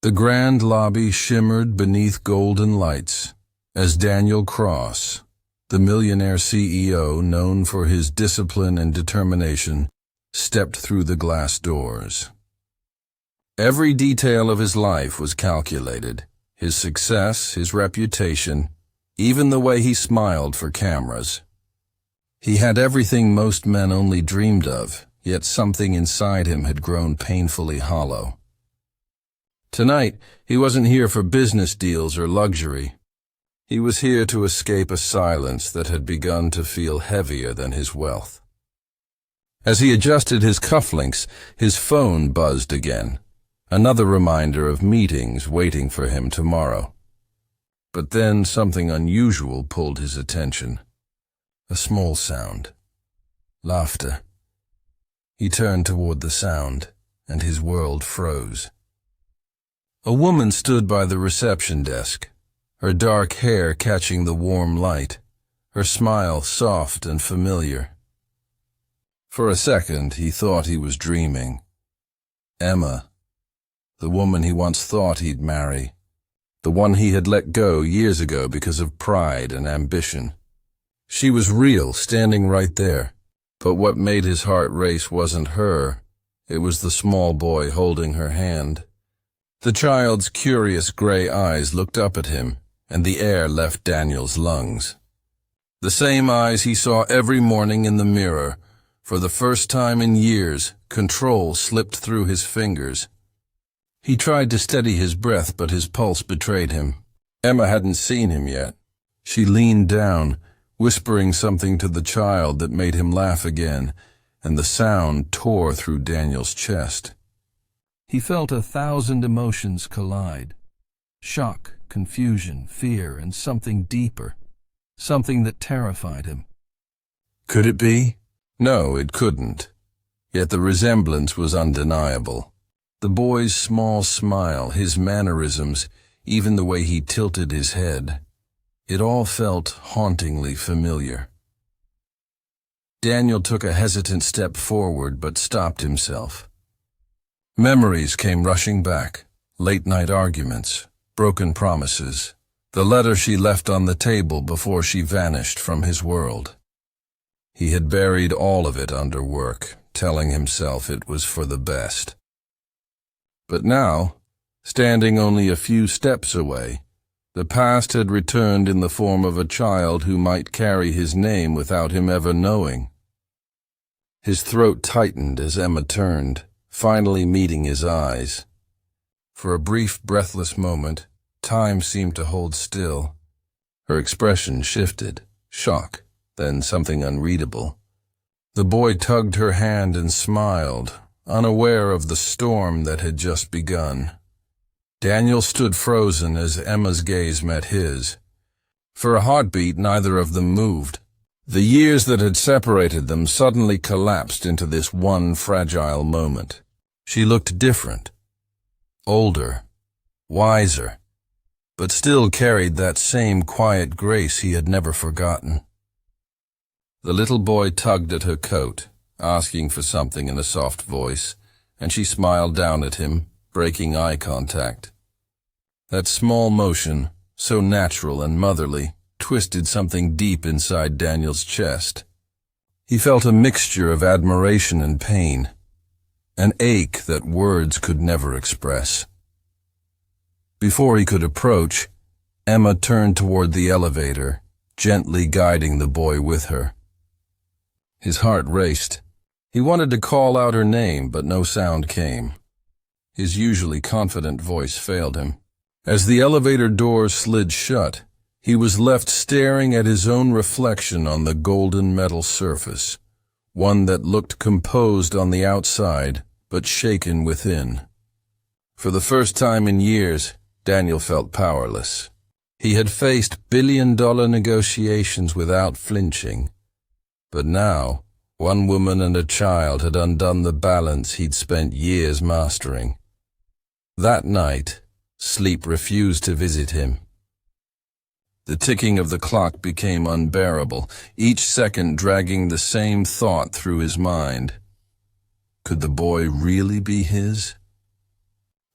The grand lobby shimmered beneath golden lights as Daniel Cross, the Millionaire CEO known for his discipline and determination, stepped through the glass doors. Every detail of his life was calculated: his success, his reputation, even the way he smiled for cameras. He had everything most men only dreamed of, yet something inside him had grown painfully hollow. Tonight, he wasn't here for business deals or luxury. He was here to escape a silence that had begun to feel heavier than his wealth. As he adjusted his cufflinks, his phone buzzed again, another reminder of meetings waiting for him tomorrow. But then something unusual pulled his attention. A small sound. Laughter. He turned toward the sound, and his world froze. A woman stood by the reception desk, her dark hair catching the warm light, her smile soft and familiar. For a second, he thought he was dreaming. Emma, the woman he once thought he'd marry, the one he had let go years ago because of pride and ambition. She was real, standing right there. But what made his heart race wasn't her. It was the small boy holding her hand. The child's curious gray eyes looked up at him, and the air left Daniel's lungs. The same eyes he saw every morning in the mirror. For the first time in years, control slipped through his fingers. He tried to steady his breath, but his pulse betrayed him. Emma hadn't seen him yet. She leaned down, whispering something to the child that made him laugh again, and the sound tore through Daniel's chest. He felt 1,000 emotions collide. Shock, confusion, fear, and something deeper. Something that terrified him. Could it be? No, it couldn't. Yet the resemblance was undeniable. The boy's small smile, his mannerisms, even the way he tilted his head. It all felt hauntingly familiar. Daniel took a hesitant step forward but stopped himself. Memories came rushing back. Late-night arguments, broken promises, the letter she left on the table before she vanished from his world. He had buried all of it under work, telling himself it was for the best. But now, standing only a few steps away, the past had returned in the form of a child who might carry his name without him ever knowing. His throat tightened as Emma turned, finally meeting his eyes. For a brief, breathless moment, time seemed to hold still. Her expression shifted, shock, then something unreadable. The boy tugged her hand and smiled, unaware of the storm that had just begun. Daniel stood frozen as Emma's gaze met his. For a heartbeat, neither of them moved. The years that had separated them suddenly collapsed into this one fragile moment. She looked different, older, wiser, but still carried that same quiet grace he had never forgotten. The little boy tugged at her coat, asking for something in a soft voice, and she smiled down at him, breaking eye contact. That small motion, so natural and motherly, twisted something deep inside Daniel's chest. He felt a mixture of admiration and pain, an ache that words could never express. Before he could approach, Emma turned toward the elevator, gently guiding the boy with her. His heart raced. He wanted to call out her name, but no sound came. His usually confident voice failed him. As the elevator doors slid shut, he was left staring at his own reflection on the golden metal surface, one that looked composed on the outside, but shaken within. For the first time in years, Daniel felt powerless. He had faced billion-dollar negotiations without flinching, but now, one woman and a child had undone the balance he'd spent years mastering. That night, sleep refused to visit him. The ticking of the clock became unbearable, each second dragging the same thought through his mind. Could the boy really be his?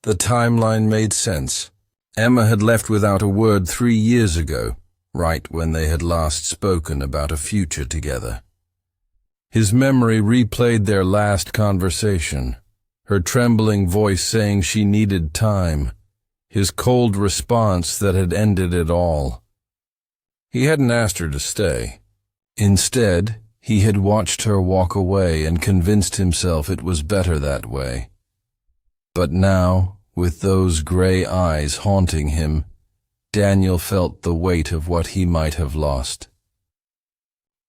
The timeline made sense. Emma had left without a word 3 years ago, right when they had last spoken about a future together. His memory replayed their last conversation, her trembling voice saying she needed time, his cold response that had ended it all. He hadn't asked her to stay. Instead, he had watched her walk away and convinced himself it was better that way. But now, with those gray eyes haunting him, Daniel felt the weight of what he might have lost.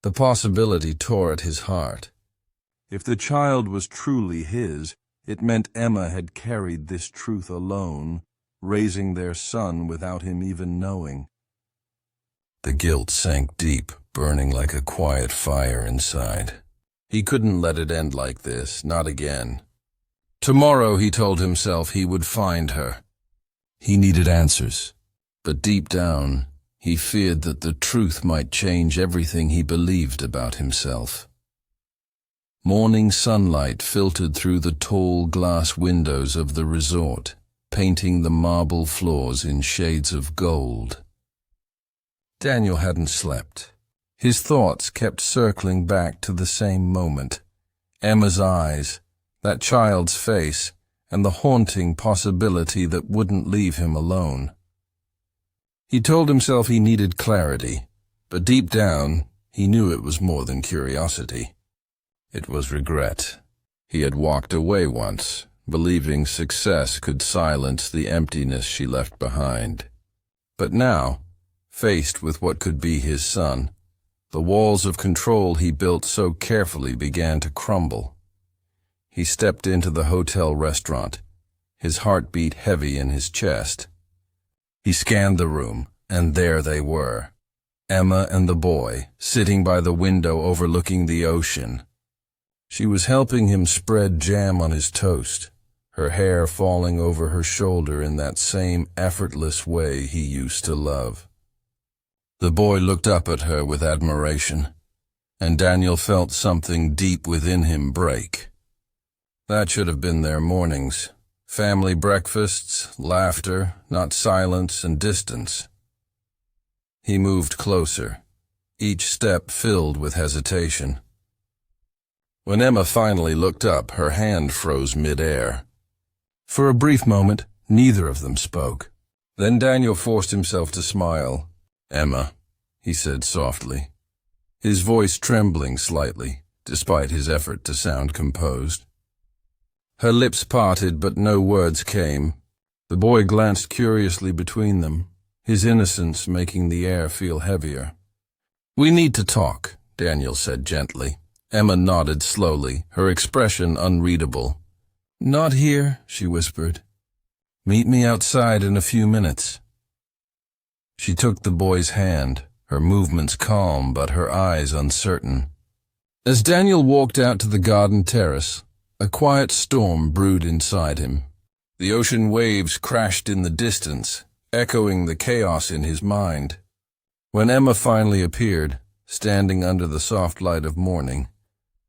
The possibility tore at his heart. If the child was truly his, it meant Emma had carried this truth alone, raising their son without him even knowing. The guilt sank deep, burning like a quiet fire inside. He couldn't let it end like this, not again. Tomorrow, he told himself, he would find her. He needed answers, but deep down, he feared that the truth might change everything he believed about himself. Morning sunlight filtered through the tall glass windows of the resort, painting the marble floors in shades of gold. Daniel hadn't slept. His thoughts kept circling back to the same moment. Emma's eyes, that child's face, and the haunting possibility that wouldn't leave him alone. He told himself he needed clarity, but deep down, he knew it was more than curiosity. It was regret. He had walked away once, believing success could silence the emptiness she left behind. But now, faced with what could be his son, the walls of control he built so carefully began to crumble. He stepped into the hotel restaurant, his heartbeat heavy in his chest. He scanned the room, and there they were, Emma and the boy, sitting by the window overlooking the ocean. She was helping him spread jam on his toast, her hair falling over her shoulder in that same effortless way he used to love. The boy looked up at her with admiration, and Daniel felt something deep within him break. That should have been their mornings. Family breakfasts, laughter, not silence and distance. He moved closer, each step filled with hesitation. When Emma finally looked up, her hand froze mid-air. For a brief moment, neither of them spoke. Then Daniel forced himself to smile. "Emma," he said softly, his voice trembling slightly, despite his effort to sound composed. Her lips parted, but no words came. The boy glanced curiously between them, his innocence making the air feel heavier. "We need to talk," Daniel said gently. Emma nodded slowly, her expression unreadable. "Not here," she whispered. "Meet me outside in a few minutes." She took the boy's hand, her movements calm but her eyes uncertain. As Daniel walked out to the garden terrace, a quiet storm brewed inside him. The ocean waves crashed in the distance, echoing the chaos in his mind. When Emma finally appeared, standing under the soft light of morning,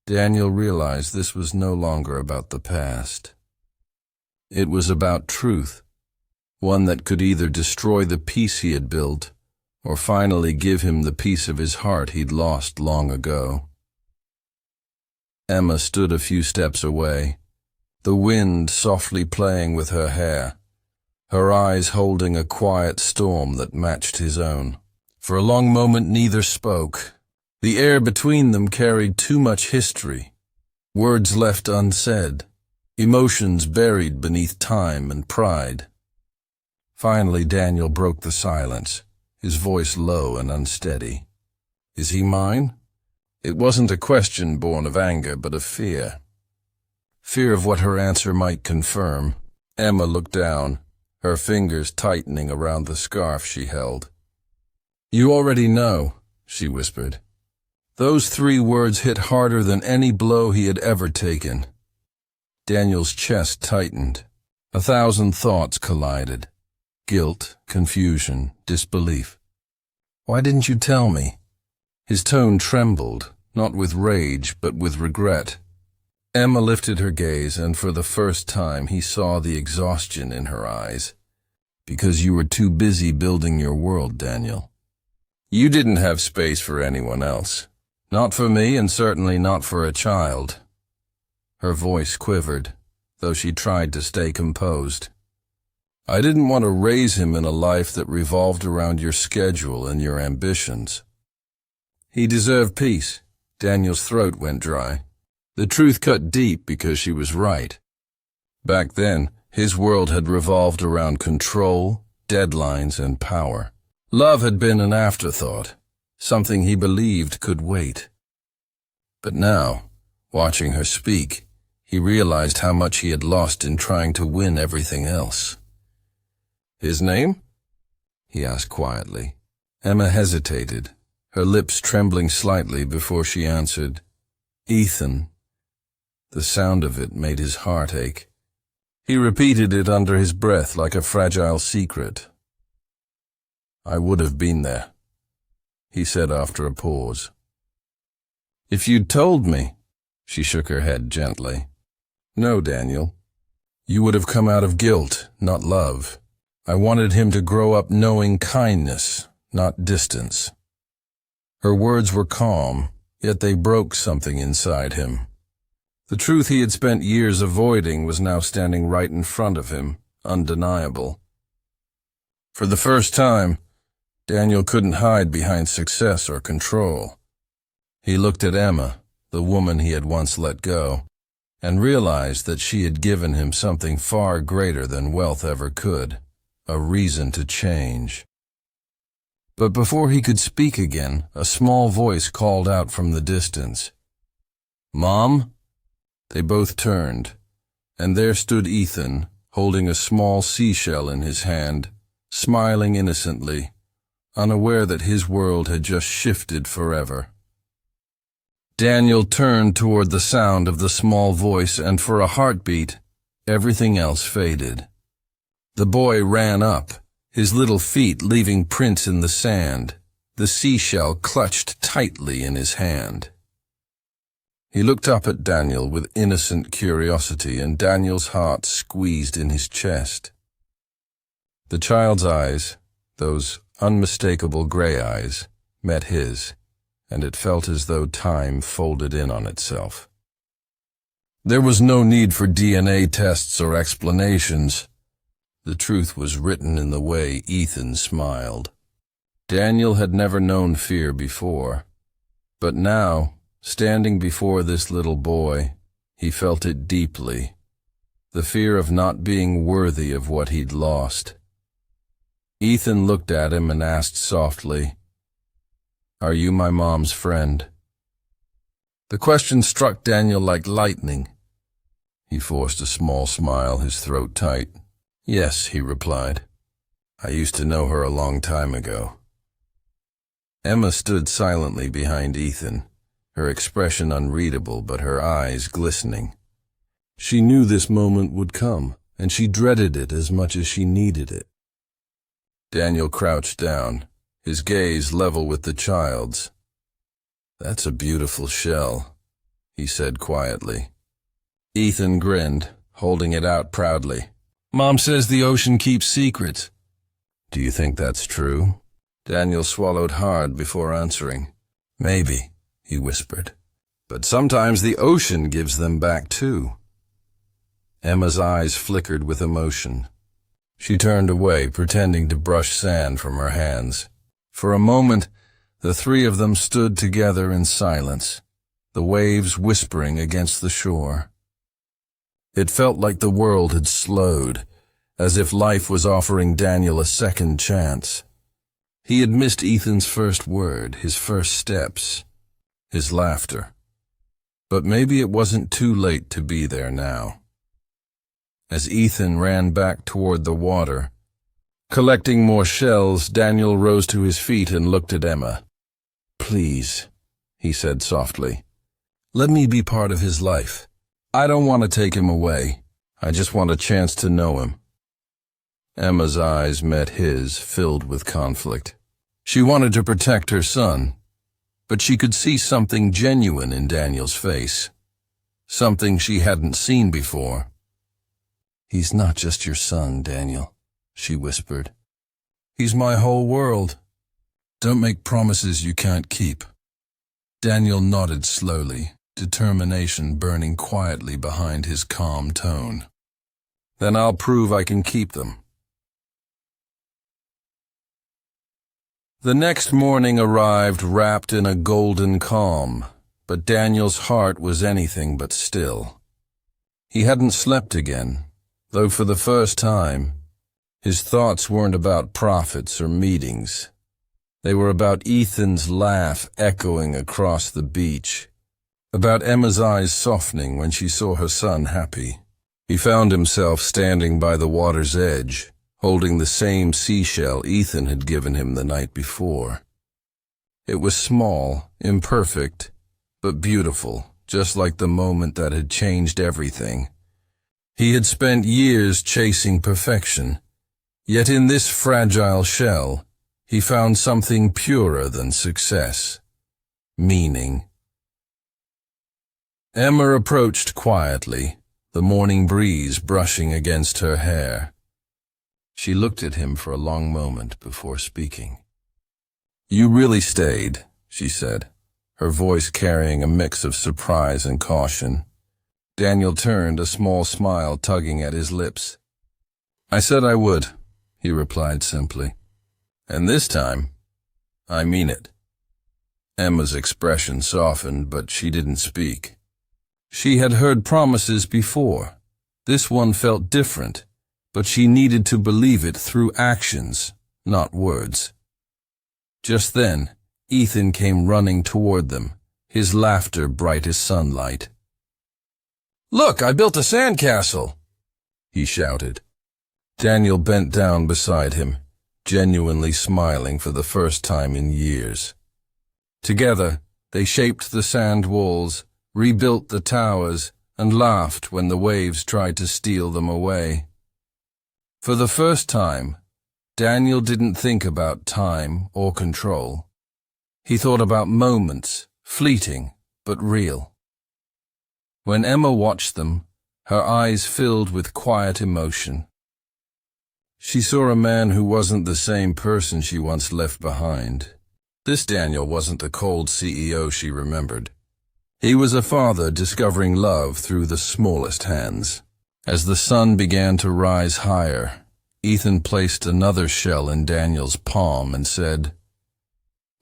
Daniel realized this was no longer about the past. It was about truth, one that could either destroy the peace he had built or finally give him the piece of his heart he'd lost long ago. Emma stood a few steps away, the wind softly playing with her hair, her eyes holding a quiet storm that matched his own. For a long moment neither spoke. The air between them carried too much history, words left unsaid, emotions buried beneath time and pride. Finally Daniel broke the silence, his voice low and unsteady. "Is he mine?" It wasn't a question born of anger, but of fear. Fear of what her answer might confirm. Emma looked down, her fingers tightening around the scarf she held. "You already know," she whispered. Those 3 words hit harder than any blow he had ever taken. Daniel's chest tightened. 1,000 thoughts collided. Guilt, confusion, disbelief. "Why didn't you tell me?" His tone trembled, not with rage, but with regret. Emma lifted her gaze, and for the first time he saw the exhaustion in her eyes. Because you were too busy building your world, Daniel. You didn't have space for anyone else. Not for me, and certainly not for a child. Her voice quivered, though she tried to stay composed. I didn't want to raise him in a life that revolved around your schedule and your ambitions. He deserved peace. Daniel's throat went dry. The truth cut deep because she was right. Back then, his world had revolved around control, deadlines, and power. Love had been an afterthought, something he believed could wait. But now, watching her speak, he realized how much he had lost in trying to win everything else. His name? He asked quietly. Emma hesitated, her lips trembling slightly before she answered, Ethan. The sound of it made his heart ache. He repeated it under his breath like a fragile secret. I would have been there, he said after a pause. If you'd told me, she shook her head gently. No, Daniel. You would have come out of guilt, not love. I wanted him to grow up knowing kindness, not distance. Her words were calm, yet they broke something inside him. The truth he had spent years avoiding was now standing right in front of him, undeniable. For the first time, Daniel couldn't hide behind success or control. He looked at Emma, the woman he had once let go, and realized that she had given him something far greater than wealth ever could, a reason to change. But before he could speak again, a small voice called out from the distance. Mom? They both turned, and there stood Ethan, holding a small seashell in his hand, smiling innocently, unaware that his world had just shifted forever. Daniel turned toward the sound of the small voice, and for a heartbeat, everything else faded. The boy ran up, his little feet leaving prints in the sand, the seashell clutched tightly in his hand. He looked up at Daniel with innocent curiosity, and Daniel's heart squeezed in his chest. The child's eyes, those unmistakable gray eyes, met his, and it felt as though time folded in on itself. There was no need for DNA tests or explanations. The truth was written in the way Ethan smiled. Daniel had never known fear before, but now, standing before this little boy, he felt it deeply, the fear of not being worthy of what he'd lost. Ethan looked at him and asked softly, Are you my mom's friend? The question struck Daniel like lightning. He forced a small smile, his throat tight. Yes, he replied. I used to know her a long time ago. Emma stood silently behind Ethan, her expression unreadable but her eyes glistening. She knew this moment would come, and she dreaded it as much as she needed it. Daniel crouched down, his gaze level with the child's. That's a beautiful shell, he said quietly. Ethan grinned, holding it out proudly. Mom says the ocean keeps secrets. Do you think that's true? Daniel swallowed hard before answering. Maybe, he whispered. But sometimes the ocean gives them back too. Emma's eyes flickered with emotion. She turned away, pretending to brush sand from her hands. For a moment, the three of them stood together in silence, the waves whispering against the shore. It felt like the world had slowed, as if life was offering Daniel a second chance. He had missed Ethan's first word, his first steps, his laughter. But maybe it wasn't too late to be there now. As Ethan ran back toward the water, collecting more shells, Daniel rose to his feet and looked at Emma. Please, he said softly, let me be part of his life. I don't want to take him away. I just want a chance to know him. Emma's eyes met his, filled with conflict. She wanted to protect her son, but she could see something genuine in Daniel's face. something she hadn't seen before. "He's not just your son, Daniel," she whispered. "He's my whole world. Don't make promises you can't keep." Daniel nodded slowly, determination burning quietly behind his calm tone. "Then I'll prove I can keep them." The next morning arrived wrapped in a golden calm, but Daniel's heart was anything but still. He hadn't slept again, though for the first time, his thoughts weren't about profits or meetings. They were about Ethan's laugh echoing across the beach, about Emma's eyes softening when she saw her son happy. He found himself standing by the water's edge, holding the same seashell Ethan had given him the night before. It was small, imperfect, but beautiful, just like the moment that had changed everything. He had spent years chasing perfection, yet in this fragile shell, he found something purer than success: meaning. Emma approached quietly, the morning breeze brushing against her hair. She looked at him for a long moment before speaking. "You really stayed," she said, her voice carrying a mix of surprise and caution. Daniel turned, a small smile tugging at his lips. "I said I would," he replied simply. "And this time, I mean it." Emma's expression softened, but she didn't speak. She had heard promises before. This one felt different, but she needed to believe it through actions, not words. Just then, Ethan came running toward them, his laughter bright as sunlight. "Look, I built a sandcastle!" he shouted. Daniel bent down beside him, genuinely smiling for the first time in years. Together, they shaped the sand walls, rebuilt the towers, and laughed when the waves tried to steal them away. For the first time, Daniel didn't think about time or control. He thought about moments, fleeting but real. When Emma watched them, her eyes filled with quiet emotion. She saw a man who wasn't the same person she once left behind. This Daniel wasn't the cold CEO she remembered. He was a father discovering love through the smallest hands. As the sun began to rise higher, Ethan placed another shell in Daniel's palm and said,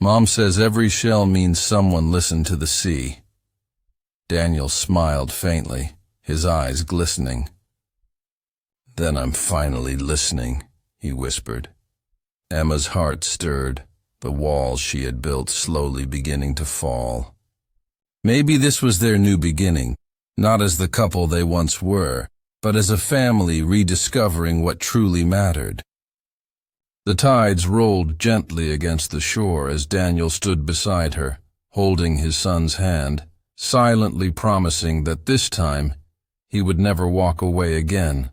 "Mom says every shell means someone listened to the sea." Daniel smiled faintly, his eyes glistening. "Then I'm finally listening," he whispered. Emma's heart stirred, the walls she had built slowly beginning to fall. Maybe this was their new beginning, not as the couple they once were, but as a family rediscovering what truly mattered. The tides rolled gently against the shore as Daniel stood beside her, holding his son's hand, silently promising that this time he would never walk away again.